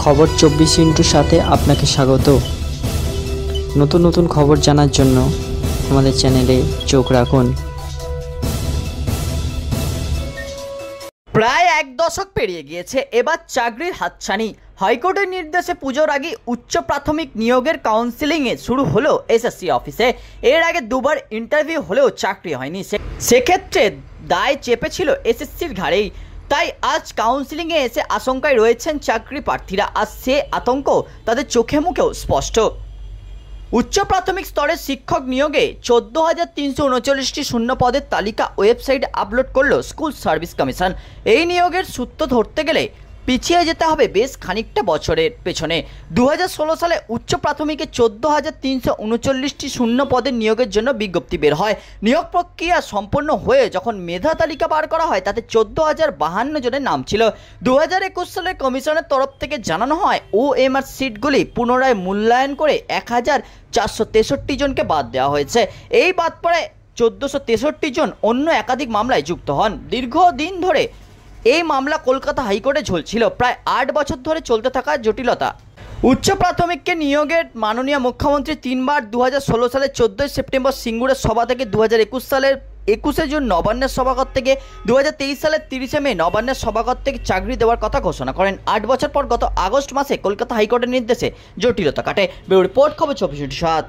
খবর 24 সাথে আপনাকে স্বাগত। নতুন নতুন খবর জানার জন্য আমাদের চ্যানেলে চোখ রাখুন। প্রায় এক দশক পেরিয়ে গিয়েছে, এবার চাকরির হাতছানি। হাইকোর্টের নির্দেশে পুজোর আগে উচ্চ প্রাথমিক নিয়োগের কাউন্সিলিংয়ে শুরু হলো এসএসসি অফিসে। এর আগে দুবার ইন্টারভিউ হলেও চাকরি হয়নি, সেক্ষেত্রে দায় চেপেছিল এসএসসির ঘাড়েই। তাই আজ কাউন্সিলিংয়ে এসে আশঙ্কায় রয়েছেন চাকরি প্রার্থীরা, আর সে আতঙ্ক তাদের চোখে মুখেও স্পষ্ট। উচ্চ প্রাথমিক স্তরের শিক্ষক নিয়োগে 14,339টি শূন্য পদের তালিকা ওয়েবসাইটে আপলোড করল স্কুল সার্ভিস কমিশন। এই নিয়োগের সূত্র ধরতে গেলে পিছিয়ে যেতে হবে বেশ খানিকটা বছরের পেছনে। 2016 সালে উচ্চ প্রাথমিকে 14,339টি শূন্য পদের নিয়োগের জন্য বিজ্ঞপ্তি বের হয়। নিয়োগ প্রক্রিয়া সম্পন্ন হয়ে যখন মেধা তালিকা বার করা হয়, তাতে 14,052 জনের নাম ছিল। 2021 সালে কমিশনের তরফ থেকে জানানো হয় OMR সিটগুলি পুনরায় মূল্যায়ন করে 1,463 জনকে বাদ দেওয়া হয়েছে। এই বাদ পড়ে 1,463 জন অন্য একাধিক মামলায় যুক্ত হন। দীর্ঘদিন ধরে এই মামলা কলকাতা হাইকোর্টে ঝুলছিল, প্রায় 8 বছর ধরে চলতে থাকা জটিলতা। উচ্চ প্রাথমিককে নিয়োগের মাননীয় মুখ্যমন্ত্রী 3 বার 2016 সালের 14 সেপ্টেম্বর সিঙ্গুরের সভা থেকে, 2021 সালের 21শে জুন নবান্নের সভাঘর থেকে, 2023 সালের 30শে মে নবান্নের সভাঘর থেকে চাকরি দেওয়ার কথা ঘোষণা করেন। 8 বছর পর গত আগস্ট মাসে কলকাতা হাইকোর্টের নির্দেশে জটিলতা কাটে। ব্যুরো রিপোর্ট, খবর 24/7।